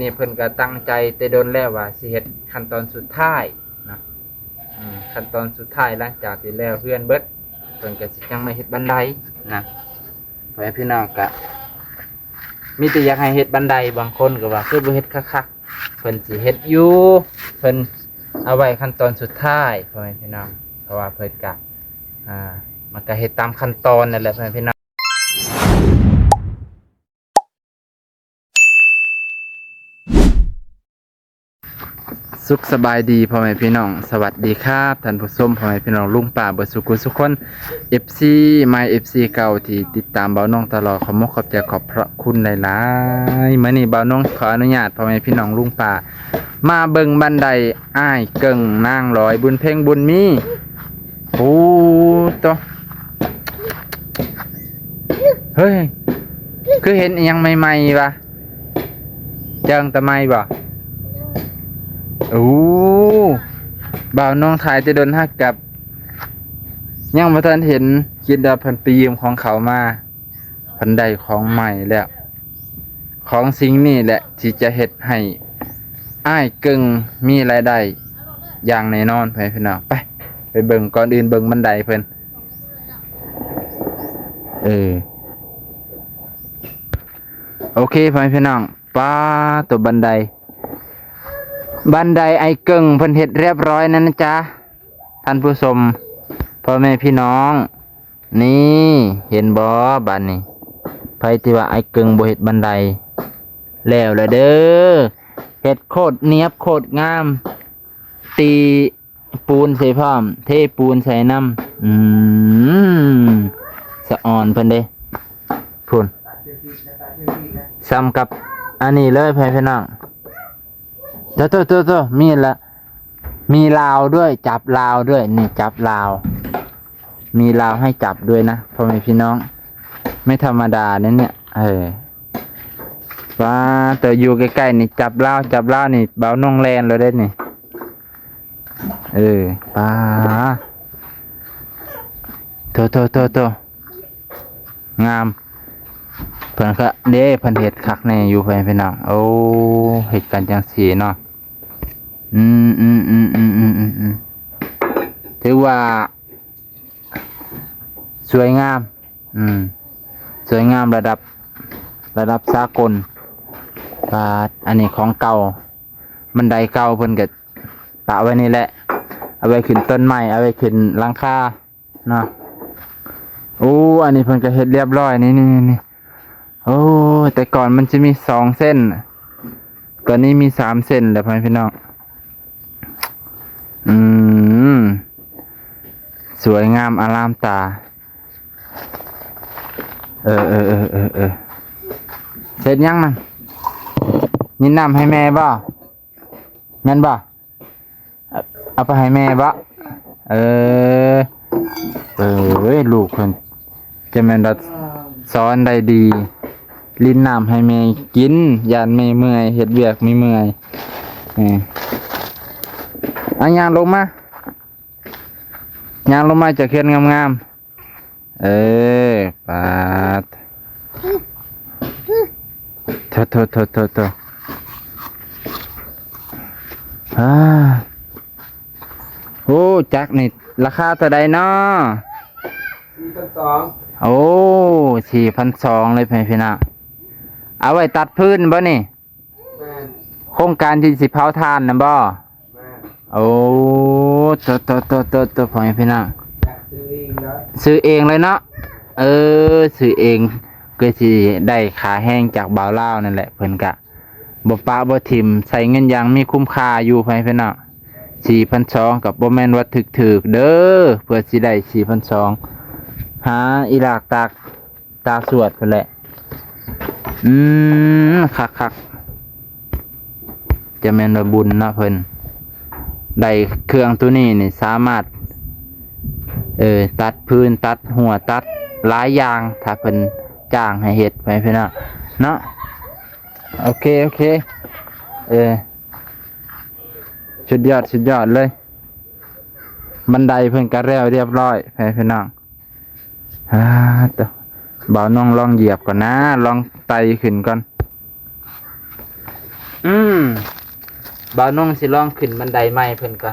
นี่เพิ่นก็ตั้งใจแต่โดนแล้วว่าสิเฮ็ดขั้นตอนสุดท้ายนะขั้นตอนสุดท้ายหลังจากที่แล้วเพื่อนเบิดเพิ่นก็สิยังไม่เฮ็ดบันไดนะไปพี่น้องก็มีแต่อยากให้เฮ็ดบันไดบางคนก็ว่าคือบ่เฮ็ดคักๆเพิ่นสิเฮ็ดอยู่เพิ่นเอาไว้ขั้นตอนสุดท้ายพ่อแม่พี่น้องเพราะว่าเพิ่นก็มันก็เฮ็ดตามขั้นตอนนั่นแหละพ่อแม่พี่น้องสุขสบายดีพ่อแม่พี่น้องสวัสดีครับท่านผู้ชมพ่อแม่พี่น้องลุงป่าเบิดสุขุสุขคน FC My FC เก่าที่ติดตามเบาน้องตลอดขอบใจขอบพระคุณหลายๆมื้อนี้เบาน้องขออนุญาตพ่อแม่พี่น้องลุงป่ามาเบิ่งบันไดอ้ายเกิ่งนางร้อยบุญเพ่งบุญมีโอ้ตัวเฮ้ยคือเห็นอีหยังใหม่ๆวะเจิงตะไมบ่โอ้บ่าวน้องถ่ายจะโดนฮักกับยังบ่ทันเห็นคิดว่าเพิ่นไปยืมของเขามาเพิ่นได้ของใหม่แล้วของสิ่งนี้แหละที่จะเฮ็ดให้อ้ายกึ่งมีรายได้อย่างแน่นอนพี่น้องไปเบิ่งก่อนอื่นเบิ่งบันไดเพิ่นโอเคพี่น้องป้าตัวบันไดไอ้เกิ่งเพิ่นเฮ็ดเรียบร้อยนั่นนะจ๊ะท่านผู้ชมพ่อแม่พี่น้องนี่เห็นบ่บัดนี้ไผที่ว่าไอ้เกิ่งบ่เฮ็ดบันไดแล้วล่ะเด้อเฮ็ดโคตรเนียบโคตรงามตีปูนใส่พร้อมเทปูนใส่น้ำสะอ่อนเพิ่นเด้พุ่นซ้ำกับอันนี้เลยพี่น้องตัวมีละมีลาวด้วยจับลาวด้วยนี่จับลาวมีลาวให้จับด้วยนะพ่อแม่พี่น้องไม่ธรรมดาเนี่ยว้าตัวอยู่ใกล้ๆนี่จับลาวนี่เบาน่องแลนเลยได้นี่ป้าตัวงามเพิ่นก็เด้เพิ่นเฮ็ดคักแน่อยู่เพิ่นพี่น้องโอ้เฮ็ดกันจังซี่เนาะถือว่าสวยงามสวยงามระดับสากลอันนี้ของเก่าบันไดเก่าเพิ่นก็ปะไว้นี่แหละเอาไว้ขึ้นต้นไม้เอาไว้ขึ้นหลังคาเนาะโอ้อันนี้เพิ่นก็เฮ็ดเรียบร้อยนี่โอ้แต่ก่อนมันจะมี2 เส้นตอนนี้มี3 เส้นแล้วพี่น้องสวยงามอลามตาเสร็จยังมันยินน้ำให้แม่บ่แม่นบ่เอาไปให้แม่บ่ลูกเพิ่นจะแม่นดัดสอนได้ดีลิ้นน้ำให้แม่กินยานแม่เมื่อยเฮ็ดเวียกไม่เมื่อยย่างลงมาจะเขียนงามปาดโถโอ้จักนี่ราคาเท่าใดเนาะ4,200โอ้4,200เลยพี่น้องเอาไว้ตัดพื้นบ่นี่โครงการที่สิเผาถ่านนะบ่โอ้ตัวพ่อพี่น้องซื้อเองเลยเนาะซื้อเองก็สิได้ขาแห้งจากบ่าวลาวนั่นแหละเพิ่นกะบ่ปะบ่ทิ่มใส่เงินอย่างมีคุ้มค่าอยู่พี่น้อง4,200กับบ่แม่นว่าถึกๆเด้อเพื่อสิได้4,200หาอีหลากตาสวดเพิ่นแหละคักจะแม่นว่าบุญเนาะเพิ่นได้เครื่องตัวนี้นี่สามารถตัดพื้นตัดหัวตัดหลายอย่างถ้าเพิ่นจ้างให้เฮ็ดไปพี่น้องเนาะโอเคสุดยอดเลยบันไดเพิ่นก็แล้วเรียบร้อยพี่น้องตัวบ่าวน้องลองเหยียบก่อนนะลองไต่ขึ้นก่อน อืมบ่าวน้องสิลองขึ้นบันไดใหม่เพิ่นก็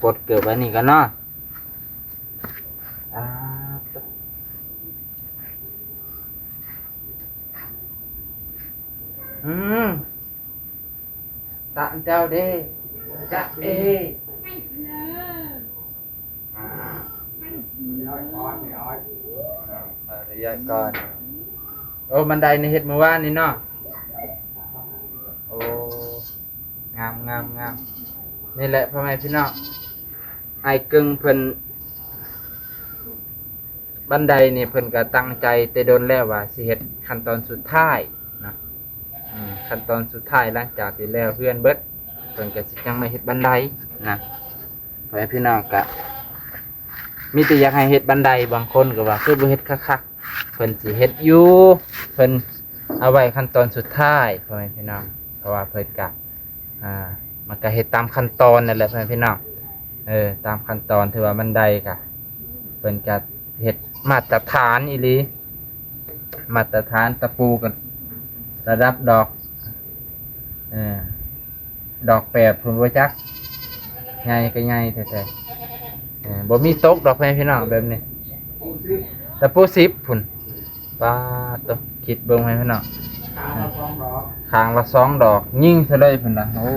ปลดเกือบไว้นี่กันเนาะอ่าอืมตามเจ้าเด้จะเอระยะก่อนโอ้บันไดในเฮ็ดเมื่อวานนี่เนาะโอ้งามงามงามนี่แหละพ่อแม่พี่น้องไอ้กึ่งเพิ่นบันไดนี่เพิ่นก็ตั้งใจแต่โดนแล้วว่าสิเฮ็ดขั้นตอนสุดท้ายนะขั้นตอนสุดท้ายหลังจากที่แล้วเพื่อนเบิดเพิ่นก็สิจังมาเฮ็ดบันไดนะพ่อแม่พี่น้องก็มีแต่อยากให้เฮ็ดบันไดบางคนก็ว่าคือบ่เฮ็ดคักๆเพิ่นสิเฮ็ดอยู่เพิ่นเอาไว้ขั้นตอนสุดท้ายพ่อแม่พี่น้องเพราะว่าเพิ่นก็มันก็เฮ็ดตามขั้นตอนนั่นแหละพ่อแม่พี่น้องตามขั้นตอนที่ว่าบันไดก็เพิ่นก็เฮ็ดมาตรฐานอีหลีมาตรฐานตะปูกันระดับดอกดอกแปดพุ่นบ่จักใหญ่ก็ใหญ่แท้ๆบ่มีตกดอกพ่อแม่พี่น้องแบบนี้ตะปู10พุ่นปาตกคิดเบิ่งให้พี่น้องข้างละ2 ดอกยิ่งซะเลยพุ่นน่ะโอ้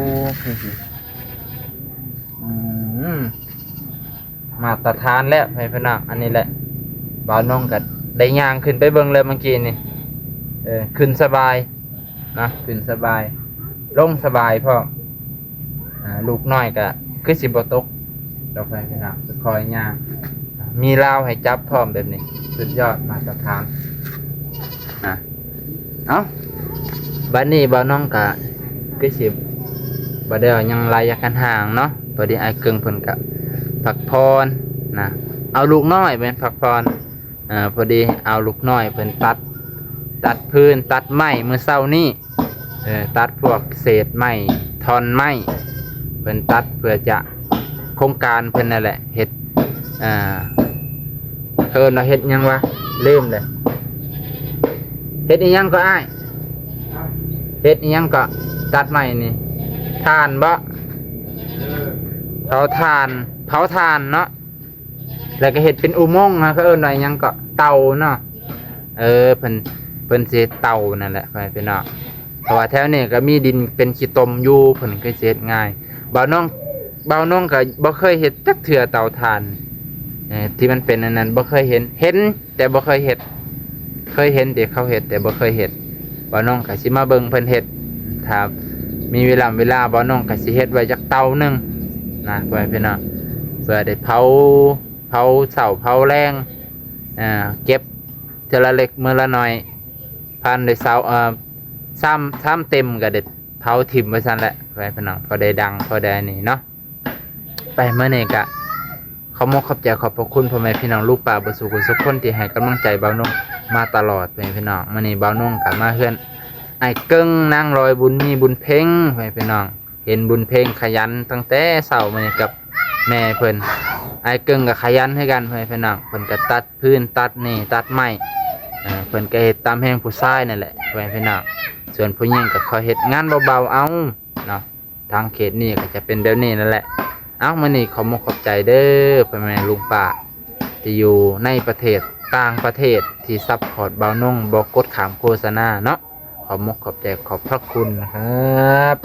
คือสิมาตรฐานแล้วให้พี่น้องอันนี้แหละบ่าวน้องก็ได้ย่างขึ้นไปเบิ่งเลยเมื่อกี้นี่ขึ้นสบายนะขึ้นสบายลงสบายพ่อลูกน้อยก็คือสิบ่ตกดอกไม้พี่น้องคอยย่างมีราวให้จับพร้อมแบบนี้สุดยอดมาตรฐานเอ้าบัดนี้บ่าวน้องก็คือสิบ่ได้ยังระยะกันห่างเนาะพอดีไอ้เกิงเพิ่นก็พักพรนะเอาลูกน้อยเป็นพักพรพอดีเอาลูกน้อยเพิ่นตัดพื้นตัดไม้มื้อเช้านี้ตัดพวกเศษไม้ท่อนไม้เพิ่นตัดเพื่อจะโครงการเพิ่นนั่นแหละเฮ็ดเพิ่นว่าเฮ็ดหยังวะลืมเลยเฮ็ดอีหยังก็อ้ายเฮ็ดอีหยังก็ตัดไม้นี่ทานบ่เผาทานเนาะแล้วก็เฮ็ดเป็นอุโมงค์ฮะเขาเอิ้นว่าหยังก็เตาเนาะเพิ่นสิเตานั่นแหละไปพี่น้องเพราะว่าแถวนี้ก็มีดินเป็นขี้ตมอยู่เพิ่นก็สิเฮ็ดง่ายบ่าวน้องก็บ่เคยเฮ็ดจักเทื่อเตาถ่านที่มันเป็นอันนั้นบ่เคยเห็นแต่บ่เคยเฮ็ดเคยเห็นแต่เขาเฮ็ดแต่บ่เคยเฮ็ดบ่าวน้องก็สิมาเบิ่งเพิ่นเฮ็ดถ้ามีเวลาบ่าวน้องก็สิเฮ็ดไว้จักเตานึงนะไปพี่น้องเพื่อได้เผาเสาเผาแรงเก็บเจละเล็กเมื่อละหน่อยพันได้เสาซ้ำเต็มก็เด็ดเผาถิ่มไว้ซั่นแหละไปพี่น้องพอได้ดังพอได้นี่เนาะไปเมื่อนี้ก็ขอบใจขอบพระคุณพ่อแม่พี่น้องลูกป่าบ่สุขสุขคนที่ให้กำลังใจบ่าวนุ่งมาตลอดไปพี่น้องมื้อนี้บ่าวนุ่งก็มาเฮือนไอ้เกิ้งนางลอยบุญมีบุญเพ่งไปพี่น้องเห็นบุญเพ่งขยันตั้งแต่เช้ามื้อนี้กับแม่เพิ่นไอ้เกิ้งก็ขยันให้กันไปพี่น้องเพิ่นก็ตัดพื้นตัดนี่ตัดไม้เพิ่นก็เฮ็ดตามแห่งผู้ชายนั่นแหละไปพี่น้องส่วนผู้หญิงก็คอยเฮ็ดงานเบาๆเอาเนาะทางเขตนี้ก็จะเป็นแบบนี้นั่นแหละเอ้ามื้อนี้ขอบใจเด้อพ่อแม่ลุงป้าที่อยู่ในประเทศต่างประเทศที่ซัพพอร์ตบ่าวนุ่งบ่กดข้ามโฆษณาเนาะขอบใจขอบพระคุณนะครับ